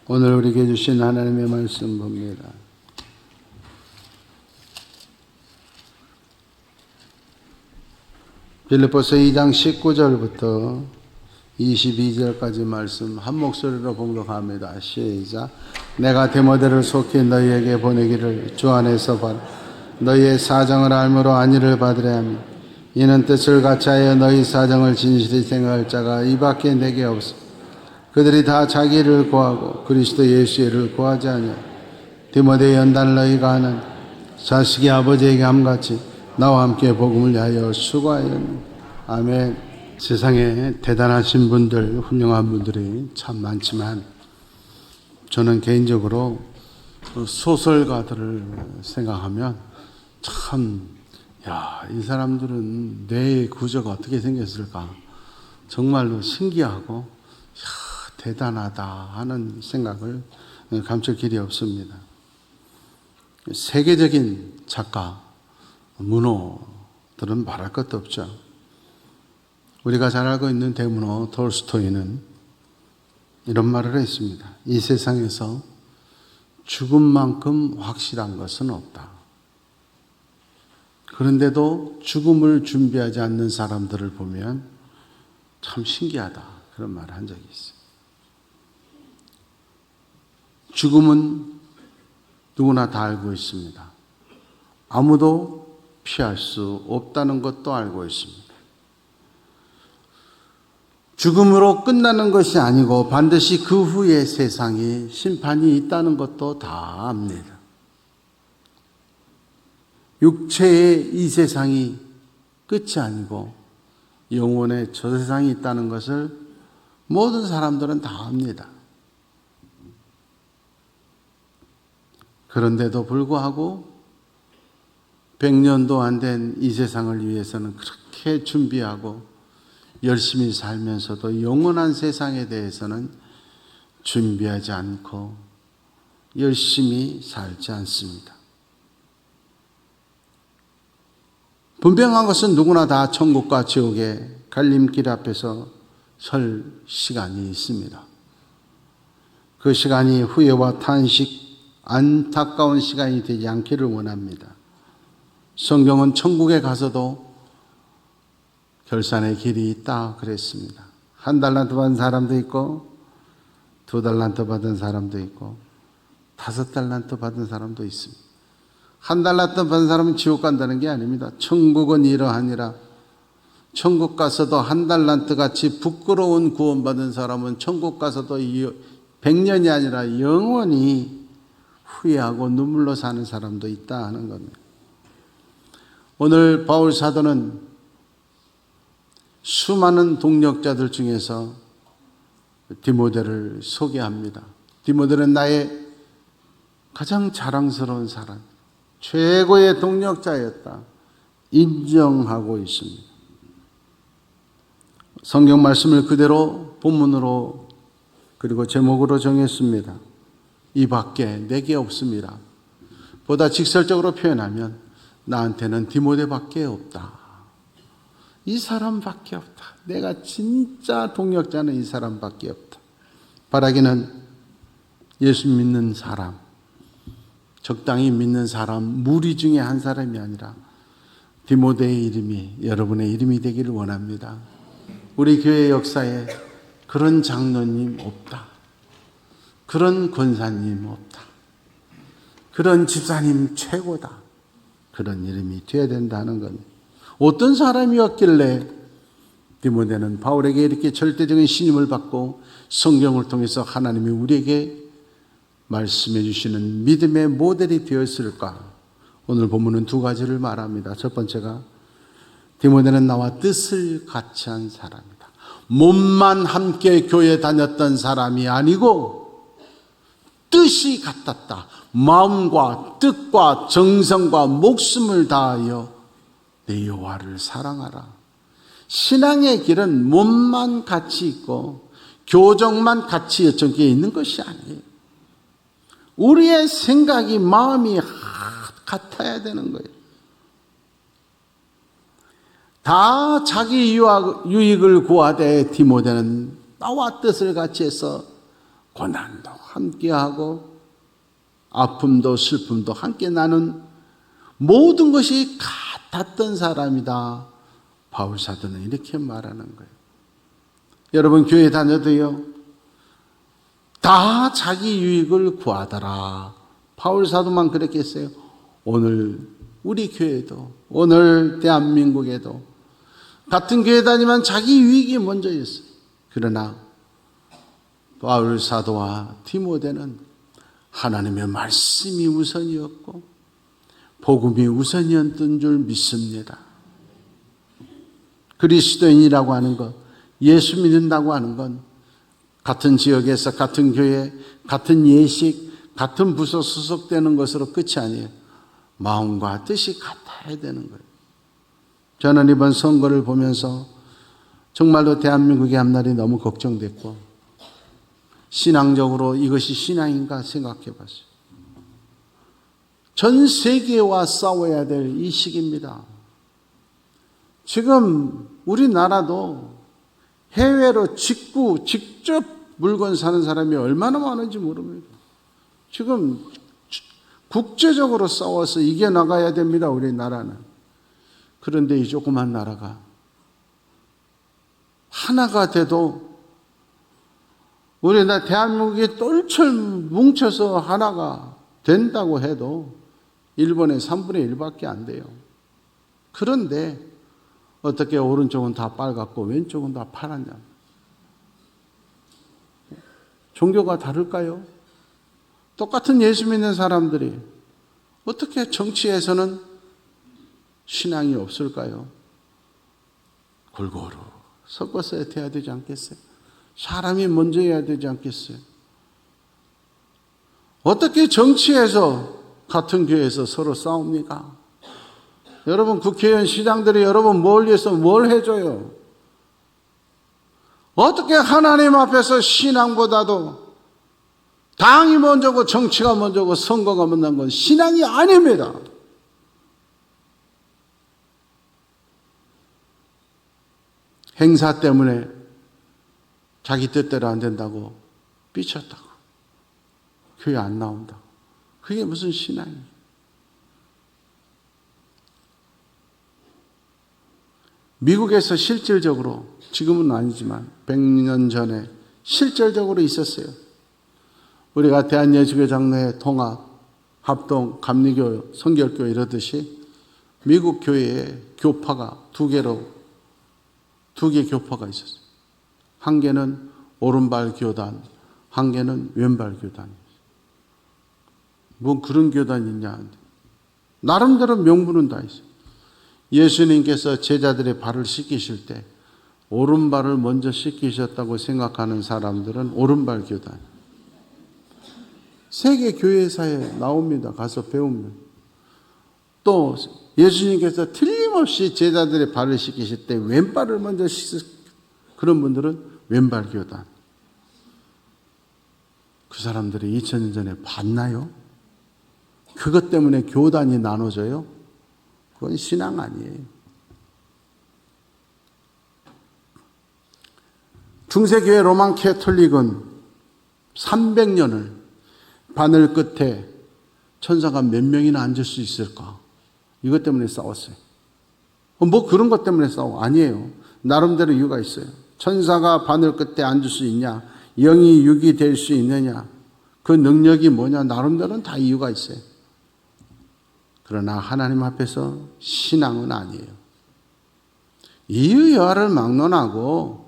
오늘 우리에게 주신 하나님의 말씀 봅니다. 빌립보서 2장 19절부터 22절까지 말씀 한 목소리로 봉독합니다. 시작. 내가 디모데를 속히 너희에게 보내기를 주 안에서 바라 너희의 사정을 알므로 안위를 받으려 함이 이는 뜻을 같이하여 너희 사정을 진실히 생각할 자가 이밖에 내게 없어. 그들이 다 자기를 구하고 그리스도 예수의 일을 구하지 아니하고 디모데 연단 너희가 하는 자식이 아버지에게 함같이 나와 함께 복음을 위하여 수고하였니. 아멘. 세상에 대단하신 분들, 훌륭한 분들이 참 많지만 저는 개인적으로 소설가들을 생각하면 참, 이 사람들은 뇌의 구조가 어떻게 생겼을까 정말로 신기하고 대단하다 하는 생각을 감출 길이 없습니다. 세계적인 작가, 문호들은 말할 것도 없죠. 우리가 잘 알고 있는 대문호 톨스토이는 이런 말을 했습니다. 이 세상에서 죽음만큼 확실한 것은 없다. 그런데도 죽음을 준비하지 않는 사람들을 보면 참 신기하다. 그런 말을 한 적이 있어요. 죽음은 누구나 다 알고 있습니다. 아무도 피할 수 없다는 것도 알고 있습니다. 죽음으로 끝나는 것이 아니고 반드시 그 후에 세상에 심판이 있다는 것도 다 압니다. 육체의 이 세상이 끝이 아니고 영혼의 저 세상이 있다는 것을 모든 사람들은 다 압니다. 그런데도 불구하고 100년도 안 된 이 세상을 위해서는 그렇게 준비하고 열심히 살면서도 영원한 세상에 대해서는 준비하지 않고 열심히 살지 않습니다. 분명한 것은 누구나 다 천국과 지옥의 갈림길 앞에서 설 시간이 있습니다. 그 시간이 후회와 탄식, 안타까운 시간이 되지 않기를 원합니다. 성경은 천국에 가서도 결산의 길이 있다 그랬습니다. 1달란트 받은 사람도 있고 2달란트 받은 사람도 있고 5달란트 받은 사람도 있습니다. 1달란트 받은 사람은 지옥 간다는 게 아닙니다. 천국은 이러하니라. 천국 가서도 1달란트 같이 부끄러운 구원받은 사람은 천국 가서도 100년이 아니라 영원히 후회하고 눈물로 사는 사람도 있다 하는 겁니다. 오늘 바울 사도는 수많은 동력자들 중에서 디모데를 소개합니다. 디모데는 나의 가장 자랑스러운 사람, 최고의 동력자였다 인정하고 있습니다. 성경 말씀을 그대로 본문으로 그리고 제목으로 정했습니다. 이 밖에 내게 없습니다. 보다 직설적으로 표현하면 나한테는 디모데밖에 없다. 이 사람밖에 없다. 내가 진짜 동력자는 이 사람밖에 없다. 바라기는 예수 믿는 사람, 적당히 믿는 사람, 무리 중에 한 사람이 아니라 디모데의 이름이 여러분의 이름이 되기를 원합니다. 우리 교회 역사에 그런 장로님 없다. 그런 권사님 없다. 그런 집사님 최고다. 그런 이름이 되어야 된다는 겁니다. 어떤 사람이었길래 디모데는 바울에게 이렇게 절대적인 신임을 받고 성경을 통해서 하나님이 우리에게 말씀해 주시는 믿음의 모델이 되었을까? 오늘 본문은 2가지를 말합니다. 첫 번째가 디모데는 나와 뜻을 같이 한 사람이다. 몸만 함께 교회 다녔던 사람이 아니고 뜻이 같았다. 마음과 뜻과 정성과 목숨을 다하여 내 여호와를 사랑하라. 신앙의 길은 몸만 같이 있고 교정만 같이 여쪽에 있는 것이 아니에요. 우리의 생각이 마음이 같아야 되는 거예요. 다 자기 유익을 구하되 디모데는 나와 뜻을 같이 해서 고난도 함께하고 아픔도 슬픔도 함께 나눈 모든 것이 같았던 사람이다. 바울 사도는 이렇게 말하는 거예요. 여러분 교회 다녀도요, 다 자기 유익을 구하더라. 바울 사도만 그렇게 했어요. 오늘 우리 교회도, 오늘 대한민국에도 같은 교회 다니면 자기 유익이 먼저였어요. 그러나 바울 사도와 디모데는 하나님의 말씀이 우선이었고 복음이 우선이었던 줄 믿습니다. 그리스도인이라고 하는 것, 예수 믿는다고 하는 건 같은 지역에서 같은 교회, 같은 예식, 같은 부서 소속되는 것으로 끝이 아니에요. 마음과 뜻이 같아야 되는 거예요. 저는 이번 선거를 보면서 정말로 대한민국의 앞날이 너무 걱정됐고 신앙적으로 이것이 신앙인가 생각해 봤어요. 전 세계와 싸워야 될 이 시기입니다. 지금 우리나라도 해외로 직접 물건 사는 사람이 얼마나 많은지 모릅니다. 지금 국제적으로 싸워서 이겨나가야 됩니다, 우리나라는. 그런데 이 조그만 나라가 하나가 돼도 우리나라 대한민국이 똘철 뭉쳐서 하나가 된다고 해도 일본의 3분의 1밖에 안 돼요. 그런데 어떻게 오른쪽은 다 빨갛고 왼쪽은 다 파랗냐? 종교가 다를까요? 똑같은 예수 믿는 사람들이 어떻게 정치에서는 신앙이 없을까요? 골고루 섞어서 해야 되지 않겠어요? 사람이 먼저 해야 되지 않겠어요? 어떻게 정치에서 같은 교회에서 서로 싸웁니까? 여러분 국회의원 시장들이 여러분 뭘 위해서 뭘 해줘요? 어떻게 하나님 앞에서 신앙보다도 당이 먼저고 정치가 먼저고 선거가 먼저인 건 신앙이 아닙니다. 행사 때문에 자기 뜻대로 안 된다고 삐쳤다고 교회 안 나온다고 그게 무슨 신앙이에요? 미국에서 실질적으로 지금은 아니지만 100년 전에 실질적으로 있었어요. 우리가 대한예수교 장로회 통합, 합동, 감리교, 성결교 이러듯이 미국 교회에 교파가 두 개 교파가 있었어요. 한 개는 오른발 교단, 한 개는 왼발 교단이었어요. 뭐 그런 교단이 있냐? 나름대로 명분은 다 있어요. 예수님께서 제자들의 발을 씻기실 때 오른발을 먼저 씻기셨다고 생각하는 사람들은 오른발 교단. 세계 교회사에 나옵니다. 가서 배우면. 또 예수님께서 틀림없이 제자들의 발을 씻기실 때 왼발을 먼저 그런 분들은 왼발 교단. 그 사람들이 2000년 전에 봤나요? 그것 때문에 교단이 나눠져요? 그건 신앙 아니에요. 중세교회 로만 캐톨릭은 300년을 바늘 끝에 천사가 몇 명이나 앉을 수 있을까? 이것 때문에 싸웠어요. 뭐 그런 것 때문에 싸워? 아니에요. 나름대로 이유가 있어요. 천사가 바늘 끝에 앉을 수 있냐? 영이 육이 될 수 있느냐? 그 능력이 뭐냐? 나름대로는 다 이유가 있어요. 그러나 하나님 앞에서 신앙은 아니에요. 이유 여하를 막론하고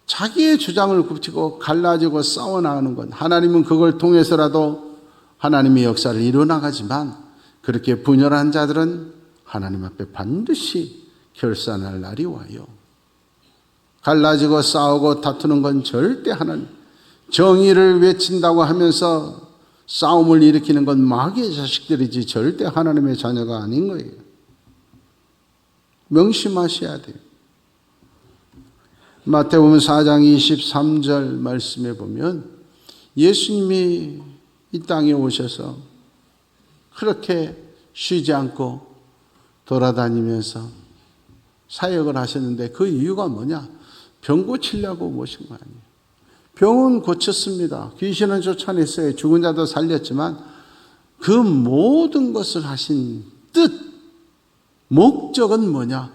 자기의 주장을 굽히고 갈라지고 싸워나가는 것. 하나님은 그걸 통해서라도 하나님의 역사를 이루어나가지만 그렇게 분열한 자들은 하나님 앞에 반드시 결산할 날이 와요. 갈라지고 싸우고 다투는 건 절대 하나님. 정의를 외친다고 하면서 싸움을 일으키는 건 마귀의 자식들이지 절대 하나님의 자녀가 아닌 거예요. 명심하셔야 돼요. 마태복음 4장 23절 말씀에 보면 예수님이 이 땅에 오셔서 그렇게 쉬지 않고 돌아다니면서 사역을 하셨는데 그 이유가 뭐냐? 병 고치려고 모신 거 아니에요. 병은 고쳤습니다. 귀신은 쫓아냈어요. 죽은 자도 살렸지만 그 모든 것을 하신 뜻, 목적은 뭐냐?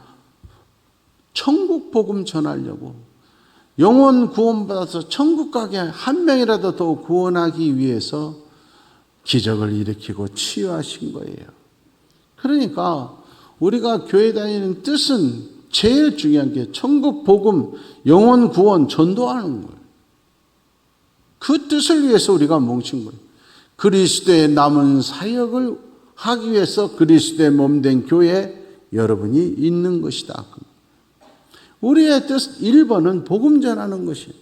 천국 복음 전하려고, 영혼 구원받아서 천국 가게 한 명이라도 더 구원하기 위해서 기적을 일으키고 치유하신 거예요. 그러니까 우리가 교회 다니는 뜻은 제일 중요한 게 천국 복음, 영혼 구원 전도하는 거예요. 그 뜻을 위해서 우리가 뭉친 거예요. 그리스도의 남은 사역을 하기 위해서 그리스도의 몸된 교회에 여러분이 있는 것이다. 우리의 뜻 1번은 복음 전하는 것이에요.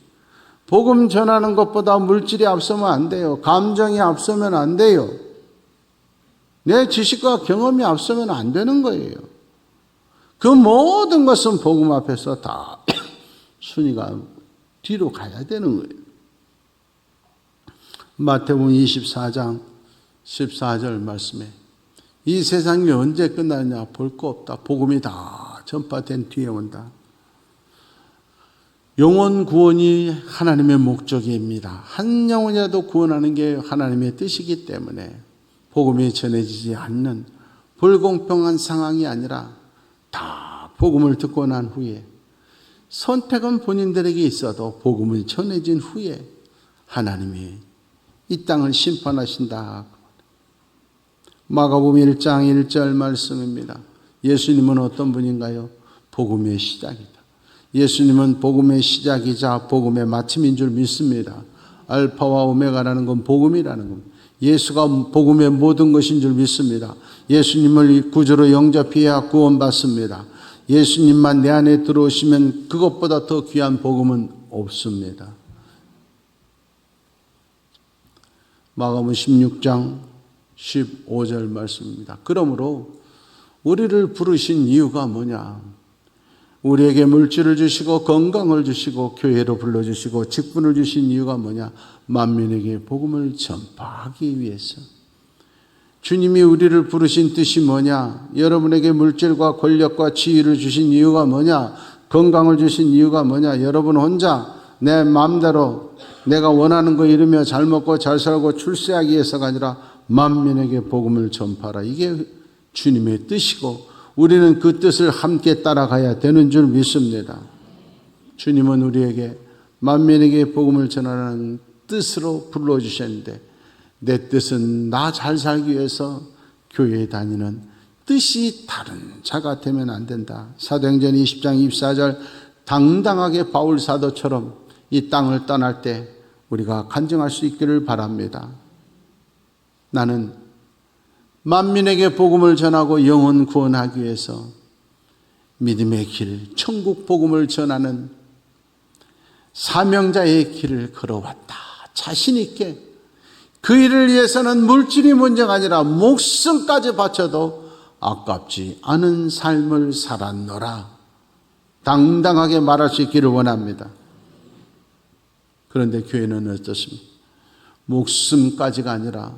복음 전하는 것보다 물질이 앞서면 안 돼요. 감정이 앞서면 안 돼요. 내 지식과 경험이 앞서면 안 되는 거예요. 그 모든 것은 복음 앞에서 다 순위가 뒤로 가야 되는 거예요. 마태복음 24장 14절 말씀에 이 세상이 언제 끝나냐 볼 거 없다. 복음이 다 전파된 뒤에 온다. 영혼 구원이 하나님의 목적입니다. 한 영혼이라도 구원하는 게 하나님의 뜻이기 때문에 복음이 전해지지 않는 불공평한 상황이 아니라 다 복음을 듣고 난 후에 선택은 본인들에게 있어도 복음을 전해진 후에 하나님이 이 땅을 심판하신다. 마가복음 1장 1절 말씀입니다. 예수님은 어떤 분인가요? 복음의 시작이다. 예수님은 복음의 시작이자 복음의 마침인 줄 믿습니다. 알파와 오메가라는 건 복음이라는 겁니다. 예수가 복음의 모든 것인 줄 믿습니다. 예수님을 구주로 영접해야 구원받습니다. 예수님만 내 안에 들어오시면 그것보다 더 귀한 복음은 없습니다. 마가복음 16장 15절 말씀입니다. 그러므로 우리를 부르신 이유가 뭐냐? 우리에게 물질을 주시고 건강을 주시고 교회로 불러주시고 직분을 주신 이유가 뭐냐? 만민에게 복음을 전파하기 위해서. 주님이 우리를 부르신 뜻이 뭐냐? 여러분에게 물질과 권력과 지위를 주신 이유가 뭐냐? 건강을 주신 이유가 뭐냐? 여러분 혼자 내 마음대로 내가 원하는 거 이루며 잘 먹고 잘 살고 출세하기 위해서가 아니라 만민에게 복음을 전파하라. 이게 주님의 뜻이고 우리는 그 뜻을 함께 따라가야 되는 줄 믿습니다. 주님은 우리에게 만민에게 복음을 전하라는 뜻으로 불러주셨는데 내 뜻은 나 잘 살기 위해서 교회에 다니는 뜻이 다른 자가 되면 안 된다. 사도행전 20장 24절 당당하게 바울 사도처럼 이 땅을 떠날 때 우리가 간증할 수 있기를 바랍니다. 나는 만민에게 복음을 전하고 영혼 구원하기 위해서 믿음의 길, 천국 복음을 전하는 사명자의 길을 걸어왔다. 자신 있게 그 일을 위해서는 물질이 문제가 아니라 목숨까지 바쳐도 아깝지 않은 삶을 살았노라. 당당하게 말할 수 있기를 원합니다. 그런데 교회는 어떻습니까? 목숨까지가 아니라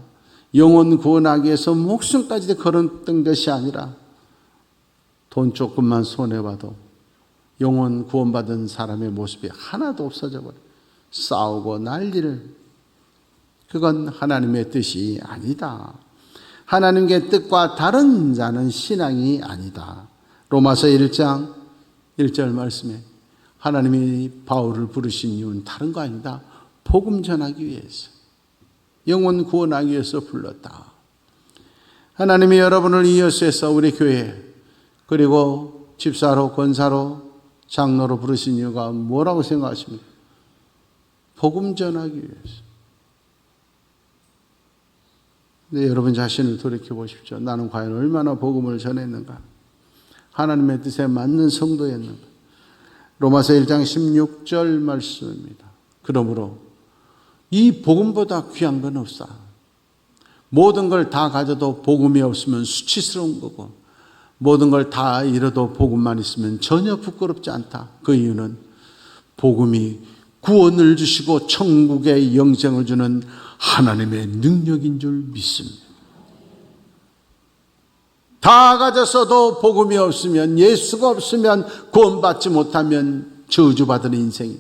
영혼 구원하기 위해서 목숨까지 걸었던 것이 아니라 돈 조금만 손해봐도 영혼 구원받은 사람의 모습이 하나도 없어져 버려요. 싸우고 난리를. 그건 하나님의 뜻이 아니다. 하나님의 뜻과 다른 자는 신앙이 아니다. 로마서 1장 1절 말씀에 하나님이 바울을 부르신 이유는 다른 거 아니다. 복음 전하기 위해서. 영혼 구원하기 위해서 불렀다. 하나님이 여러분을 이어서 우리 교회 그리고 집사로 권사로 장로로 부르신 이유가 뭐라고 생각하십니까? 복음 전하기 위해서. 근데 여러분 자신을 돌이켜 보십시오. 나는 과연 얼마나 복음을 전했는가? 하나님의 뜻에 맞는 성도였는가? 로마서 1장 16절 말씀입니다. 그러므로 이 복음보다 귀한 건 없어. 모든 걸 다 가져도 복음이 없으면 수치스러운 거고 모든 걸 다 잃어도 복음만 있으면 전혀 부끄럽지 않다. 그 이유는 복음이 구원을 주시고 천국의 영생을 주는 하나님의 능력인 줄 믿습니다. 다 가졌어도 복음이 없으면 예수가 없으면 구원받지 못하면 저주받은 인생이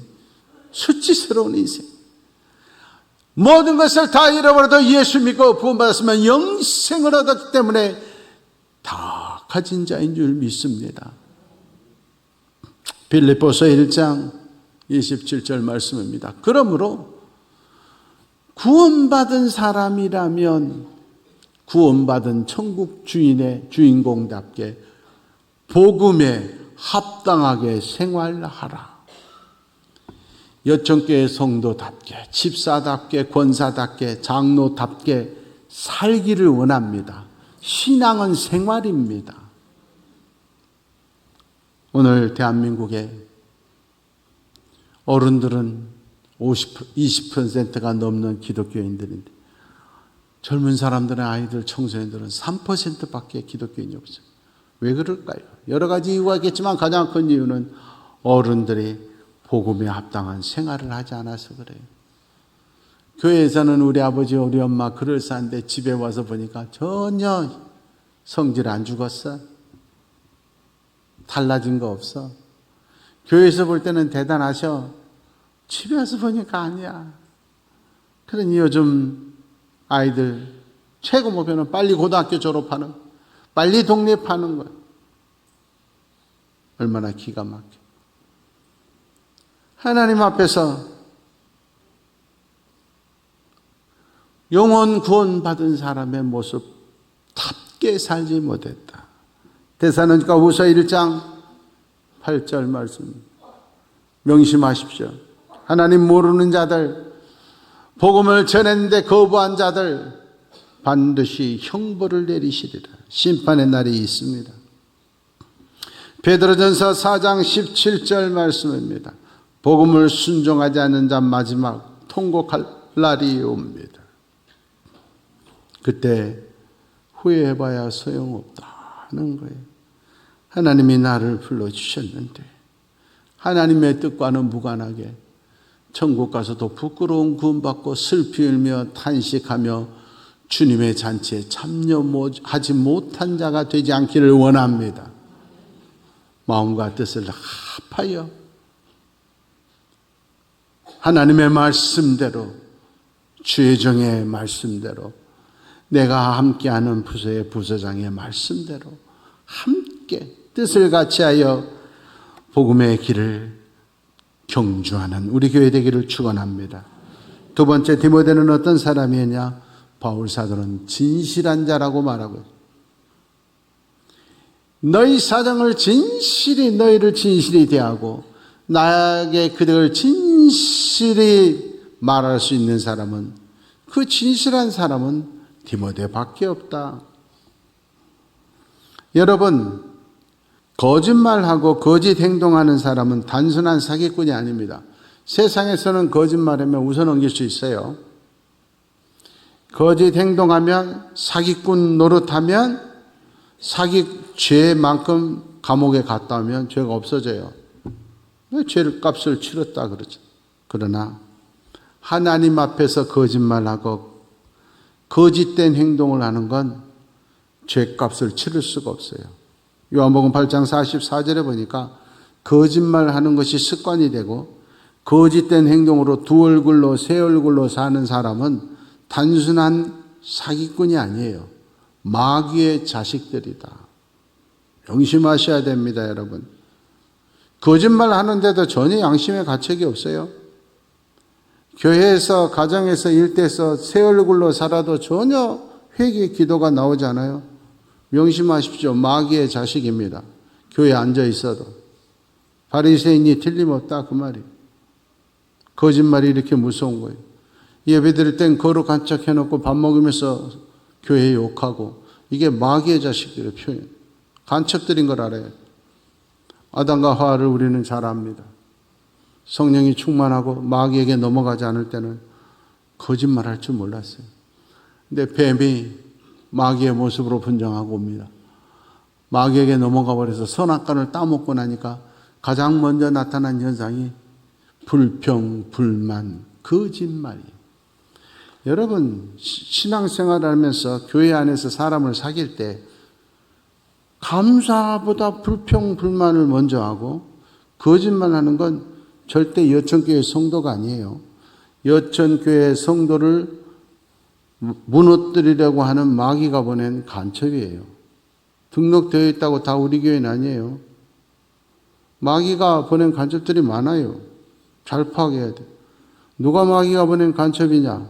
수치스러운 인생. 모든 것을 다 잃어버려도 예수 믿고 구원받았으면 영생을 얻었기 때문에 다 가진 자인 줄 믿습니다. 빌립보서 1장 27절 말씀입니다. 그러므로 구원받은 사람이라면 구원받은 천국 주인의 주인공답게 복음에 합당하게 생활하라. 여천교회 성도답게, 집사답게, 권사답게, 장로답게 살기를 원합니다. 신앙은 생활입니다. 오늘 대한민국의 어른들은 20%가 넘는 기독교인들인데 젊은 사람들의 아이들, 청소년들은 3%밖에 기독교인이 없어요. 왜 그럴까요? 여러 가지 이유가 있겠지만 가장 큰 이유는 어른들이 복음에 합당한 생활을 하지 않아서 그래요. 교회에서는 우리 아버지, 우리 엄마 그럴싸한데 집에 와서 보니까 전혀 성질 안 죽었어. 달라진 거 없어. 교회에서 볼 때는 대단하셔. 집에 와서 보니까 아니야. 그러니 요즘 아이들 최고 목표는 빨리 고등학교 졸업하는, 빨리 독립하는 거예요. 얼마나 기가 막혀. 하나님 앞에서 영혼 구원받은 사람의 모습답게 살지 못했다. 데살로니가후서 1장 8절 말씀 명심하십시오. 하나님 모르는 자들, 복음을 전했는데 거부한 자들 반드시 형벌을 내리시리라. 심판의 날이 있습니다. 베드로전서 4장 17절 말씀입니다. 복음을 순종하지 않는 자 마지막 통곡할 날이 옵니다. 그때 후회해봐야 소용없다는 거예요. 하나님이 나를 불러주셨는데 하나님의 뜻과는 무관하게 천국 가서도 부끄러운 구원받고 슬피 울며 탄식하며 주님의 잔치에 참여하지 못한 자가 되지 않기를 원합니다. 마음과 뜻을 합하여 하나님의 말씀대로, 주의 종의 말씀대로, 내가 함께하는 부서의 부서장의 말씀대로 함께 뜻을 같이하여 복음의 길을 경주하는 우리 교회 되기를 축원합니다. 두 번째, 디모데는 어떤 사람이었냐? 바울 사도는 진실한 자라고 말하고, 너희 사정을 진실히, 너희를 진실히 대하고 나에게 그들을 진실히 말할 수 있는 사람은, 그 진실한 사람은 디모데밖에 없다. 여러분, 거짓말하고 거짓 행동하는 사람은 단순한 사기꾼이 아닙니다. 세상에서는 거짓말하면 웃어넘길 수 있어요. 거짓 행동하면, 사기꾼 노릇하면, 죄만큼 감옥에 갔다 오면 죄가 없어져요. 죄를 값을 치렀다 그러죠. 그러나 하나님 앞에서 거짓말하고 거짓된 행동을 하는 건 죄값을 치를 수가 없어요. 요한복음 8장 44절에 보니까 거짓말하는 것이 습관이 되고 거짓된 행동으로 두 얼굴로 세 얼굴로 사는 사람은 단순한 사기꾼이 아니에요. 마귀의 자식들이다. 명심하셔야 됩니다, 여러분. 거짓말 하는데도 전혀 양심의 가책이 없어요. 교회에서, 가정에서, 일대에서 새 얼굴로 살아도 전혀 회개 기도가 나오지 않아요. 명심하십시오. 마귀의 자식입니다. 교회에 앉아 있어도. 바리새인이 틀림없다 그 말이에요. 거짓말이 이렇게 무서운 거예요. 예배 드릴 땐 거룩한 척 해놓고 밥 먹으면서 교회 욕하고, 이게 마귀의 자식들의 표현. 간첩들인 걸 알아요. 아담과 하와를 우리는 잘 압니다. 성령이 충만하고 마귀에게 넘어가지 않을 때는 거짓말할 줄 몰랐어요. 근데 뱀이 마귀의 모습으로 분장하고 옵니다. 마귀에게 넘어가 버려서 선악과를 따먹고 나니까 가장 먼저 나타난 현상이 불평, 불만, 거짓말이에요. 여러분, 신앙생활을 하면서 교회 안에서 사람을 사귈 때 감사보다 불평, 불만을 먼저 하고 거짓말하는 건 절대 여천교회 성도가 아니에요. 여천교회 성도를 무너뜨리려고 하는 마귀가 보낸 간첩이에요. 등록되어 있다고 다 우리 교회는 아니에요. 마귀가 보낸 간첩들이 많아요. 잘 파악해야 돼. 누가 마귀가 보낸 간첩이냐?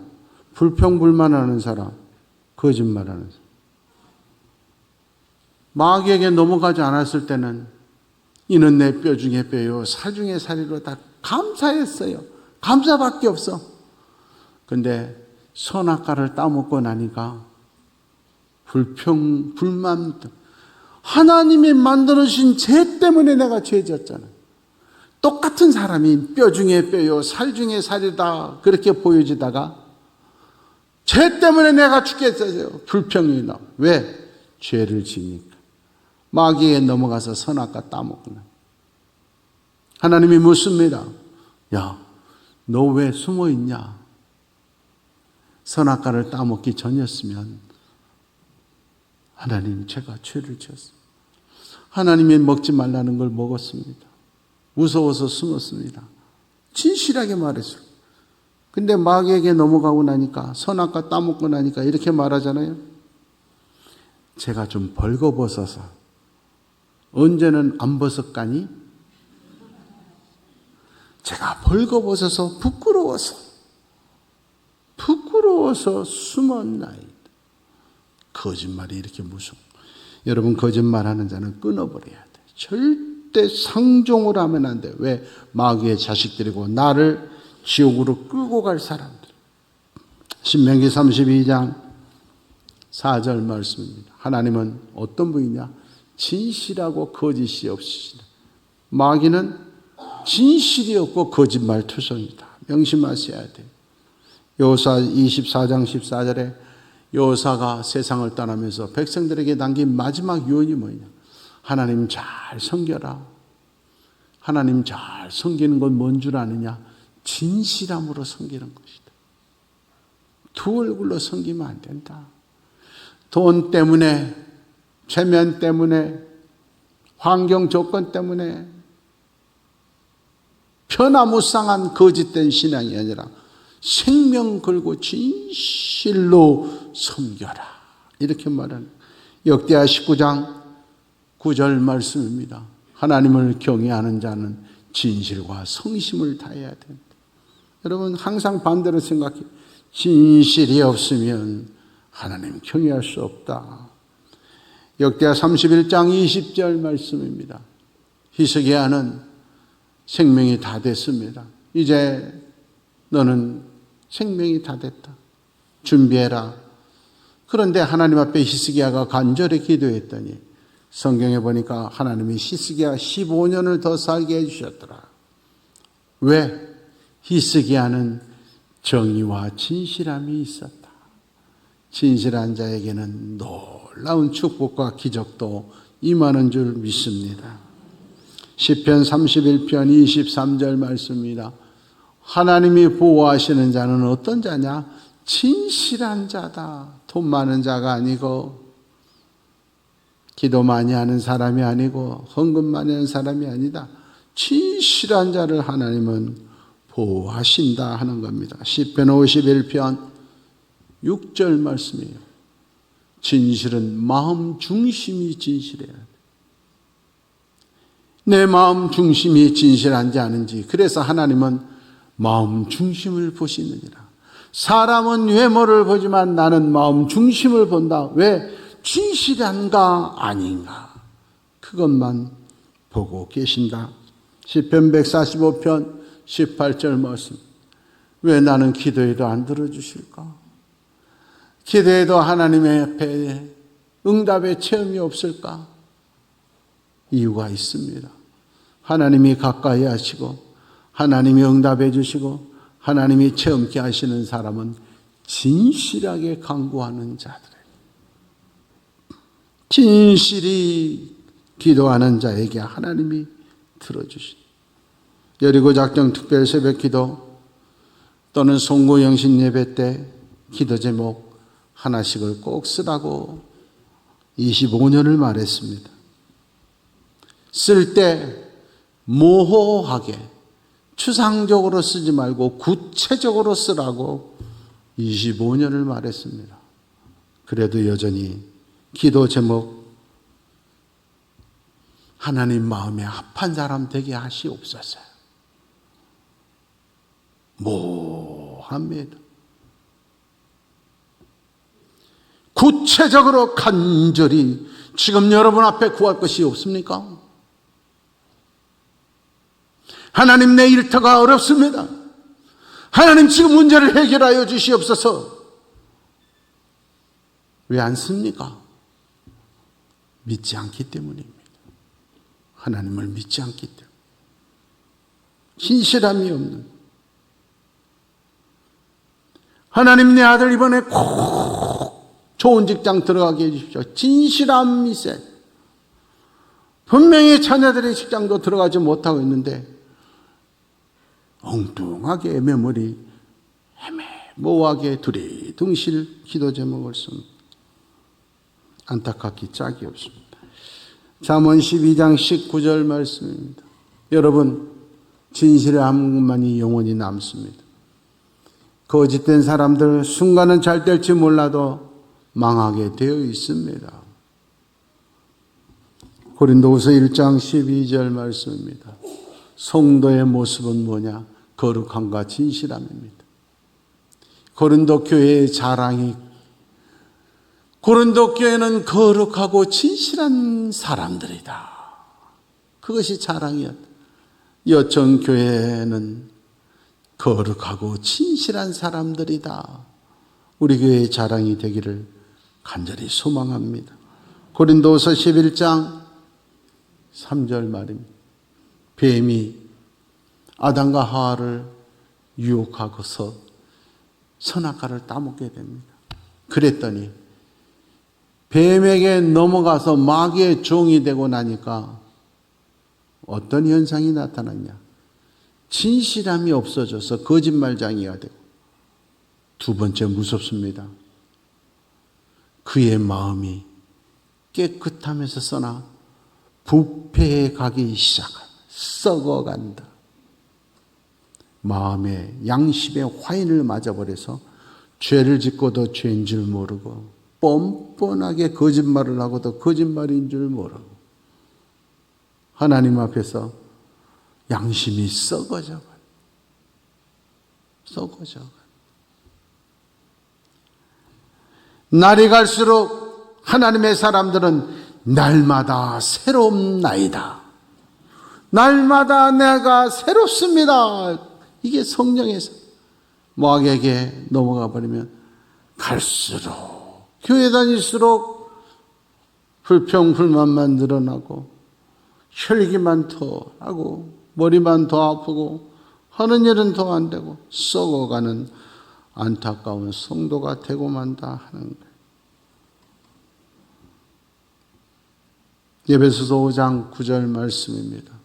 불평불만하는 사람, 거짓말하는 사람. 마귀에게 넘어가지 않았을 때는 이는 내 뼈 중에 뼈요 살 중에 살이로 다 감사했어요. 감사밖에 없어. 근데 선악과를 따먹고 나니까 불평, 불만, 하나님이 만들어주신 죄 때문에 내가 죄졌잖아. 똑같은 사람이 뼈 중에 뼈요 살 중에 살이다 그렇게 보여지다가 죄 때문에 내가 죽겠어요. 불평이 나. 왜? 죄를 지니까. 마귀에 넘어가서 선악과 따먹구나. 하나님이 묻습니다. 야, 너 왜 숨어 있냐? 선악과를 따먹기 전이었으면 하나님 제가 죄를 지었습니다. 하나님이 먹지 말라는 걸 먹었습니다. 무서워서 숨었습니다. 진실하게 말했어요. 근데 마귀에게 넘어가고 나니까 선악과 따먹고 나니까 이렇게 말하잖아요. 제가 좀 벌거벗어서 언제는 안 벗었가니? 제가 벌거벗어서 부끄러워서 숨었나이다. 거짓말이 이렇게 무서워. 여러분 거짓말하는 자는 끊어버려야 돼. 절대 상종을 하면 안 돼. 왜? 마귀의 자식들이고 나를 지옥으로 끌고 갈 사람들. 신명기 32장 4절 말씀입니다. 하나님은 어떤 분이냐? 진실하고 거짓이 없으시다. 마귀는 진실이 없고 거짓말 투성이다. 명심하셔야 돼요. 여호수아 24장 14절에 여호수아가 세상을 떠나면서 백성들에게 남긴 마지막 유언이 뭐냐? 하나님 잘 섬겨라. 하나님 잘 섬기는 건 뭔 줄 아느냐? 진실함으로 섬기는 것이다. 두 얼굴로 섬기면 안 된다. 돈 때문에, 체면 때문에, 환경 조건 때문에 변화무쌍한 거짓된 신앙이 아니라 생명 걸고 진실로 섬겨라. 이렇게 말하는 역대하 19장 9절 말씀입니다. 하나님을 경외하는 자는 진실과 성심을 다해야 된다. 여러분 항상 반대로 생각해요. 진실이 없으면 하나님 경외할 수 없다. 역대하 31장 20절 말씀입니다. 히스기야는 생명이 다 됐습니다. 이제 너는 생명이 다 됐다. 준비해라. 그런데 하나님 앞에 히스기야가 간절히 기도했더니 성경에 보니까 하나님이 히스기야 15년을 더 살게 해주셨더라. 왜? 히스기야는 정의와 진실함이 있었다. 진실한 자에게는 놀라운 축복과 기적도 임하는 줄 믿습니다. 시편 31편 23절 말씀입니다. 하나님이 보호하시는 자는 어떤 자냐? 진실한 자다. 돈 많은 자가 아니고 기도 많이 하는 사람이 아니고 헌금 많이 하는 사람이 아니다. 진실한 자를 하나님은 보호하신다 하는 겁니다. 시편 51편 6절 말씀이에요. 진실은 마음 중심이 진실해야 돼. 내 마음 중심이 진실한지 아닌지. 그래서 하나님은 마음 중심을 보시느니라. 사람은 외모를 보지만 나는 마음 중심을 본다. 왜? 진실한가 아닌가 그것만 보고 계신다. 시편 145편 18절 말씀. 왜 나는 기도해도 안 들어주실까? 기도해도 하나님의 앞에 응답의 체험이 없을까? 이유가 있습니다. 하나님이 가까이 하시고 하나님이 응답해 주시고 하나님이 체험케 하시는 사람은 진실하게 간구하는 자들이에요. 진실이 기도하는 자에게 하나님이 들어주신다. 여리고 작정 특별 새벽 기도 또는 송구 영신 예배 때 기도 제목 하나씩을 꼭 쓰라고 25년을 말했습니다. 쓸 때 모호하게 추상적으로 쓰지 말고 구체적으로 쓰라고 25년을 말했습니다. 그래도 여전히 기도 제목, 하나님 마음에 합한 사람 되게 하시옵소서. 모호합니다. 구체적으로 간절히 지금 여러분 앞에 구할 것이 없습니까? 하나님, 내 일터가 어렵습니다. 하나님, 지금 문제를 해결하여 주시옵소서. 왜 안 씁니까? 믿지 않기 때문입니다. 하나님을 믿지 않기 때문에. 진실함이 없는. 하나님, 내 아들 이번에 꼭 좋은 직장 들어가게 해주십시오. 진실함이 있어요. 분명히 자녀들의 직장도 들어가지 못하고 있는데 엉뚱하게 애매머리 애매모호하게 두리둥실 기도 제목을 씁니다. 안타깝기 짝이 없습니다. 잠언 12장 19절 말씀입니다. 여러분, 진실의 한 것만이 영원히 남습니다. 거짓된 사람들 순간은 잘 될지 몰라도 망하게 되어 있습니다. 고린도후서 1장 12절 말씀입니다. 성도의 모습은 뭐냐? 거룩함과 진실함입니다. 고린도 교회의 자랑이, 고린도 교회는 거룩하고 진실한 사람들이다. 그것이 자랑이었다. 여천 교회는 거룩하고 진실한 사람들이다. 우리 교회의 자랑이 되기를 간절히 소망합니다. 고린도후서 11장 3절 말입니다. 뱀이 아담과 하와를 유혹하고서 선악과를 따먹게 됩니다. 그랬더니 뱀에게 넘어가서 마귀의 종이 되고 나니까 어떤 현상이 나타났냐? 진실함이 없어져서 거짓말쟁이가 되고, 두 번째 무섭습니다. 그의 마음이 깨끗하면서 써나 부패해 가기 시작합니다. 썩어간다. 마음에 양심의 화인을 맞아버려서 죄를 짓고도 죄인 줄 모르고 뻔뻔하게 거짓말을 하고도 거짓말인 줄 모르고 하나님 앞에서 양심이 썩어져. 날이 갈수록 하나님의 사람들은 날마다 새롭나이다. 날마다 내가 새롭습니다. 이게 성령에서 마귀에게 넘어가 버리면 갈수록 교회 다닐수록 불평 불만만 늘어나고 혈기만 더 하고 머리만 더 아프고 하는 일은 더 안 되고 썩어가는 안타까운 성도가 되고 만다 하는 거예요. 에베소서 5장 9절 말씀입니다.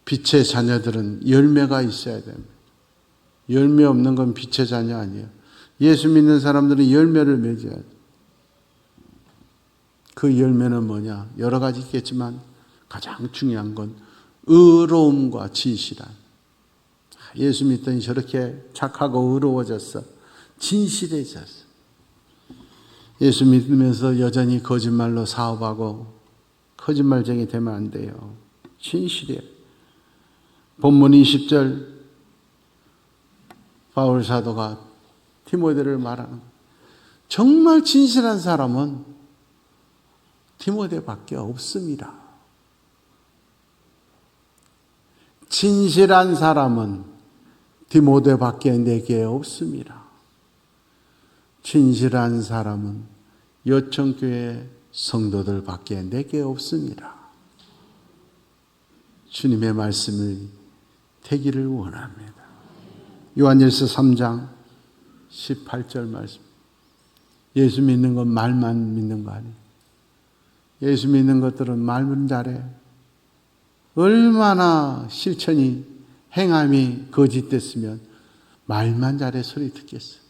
빛의 자녀들은 열매가 있어야 됩니다. 열매 없는 건 빛의 자녀 아니에요. 예수 믿는 사람들은 열매를 맺어야 돼요. 그 열매는 뭐냐? 여러 가지 있겠지만 가장 중요한 건 의로움과 진실함. 예수 믿더니 저렇게 착하고 의로워졌어. 진실해졌어. 예수 믿으면서 여전히 거짓말로 사업하고 거짓말쟁이 되면 안 돼요. 진실해요. 본문 20절 바울 사도가 디모데를 말하는 거예요. 정말 진실한 사람은 디모데밖에 없습니다. 진실한 사람은 디모데밖에 내게 없습니다. 진실한 사람은 여천교회 성도들밖에 내게 없습니다. 주님의 말씀을 되기를 원합니다. 요한일서 3장 18절 말씀. 예수 믿는 건 말만 믿는 거 아니에요. 예수 믿는 것들은 말은 잘해. 얼마나 실천이 행함이 거짓됐으면 말만 잘해 소리 듣겠어.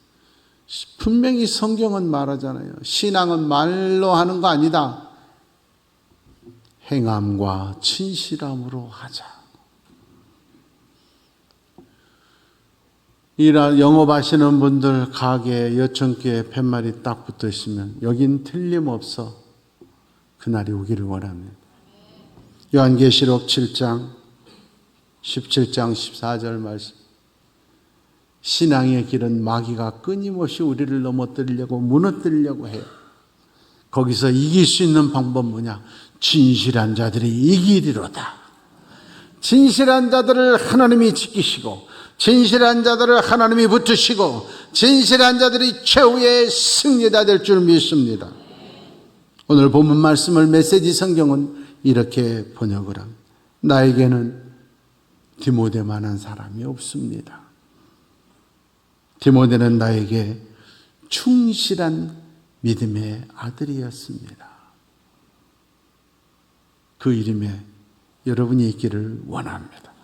분명히 성경은 말하잖아요. 신앙은 말로 하는 거 아니다. 행함과 진실함으로 하자. 영업하시는 분들 가게에 여천교회 팻말이 딱 붙어 있으면 여긴 틀림없어 그날이 오기를 원합니다. 요한계시록 7장 17장 14절 말씀. 신앙의 길은 마귀가 끊임없이 우리를 넘어뜨리려고 무너뜨리려고 해요. 거기서 이길 수 있는 방법 뭐냐? 진실한 자들이 이기리로다. 진실한 자들을 하나님이 지키시고 진실한 자들을 하나님이 붙드시고 진실한 자들이 최후의 승리자 될 줄 믿습니다. 오늘 본문 말씀을 메시지 성경은 이렇게 번역을 합니다. 나에게는 디모데만한 사람이 없습니다. 디모데는 나에게 충실한 믿음의 아들이었습니다. 그 이름에 여러분이 있기를 원합니다.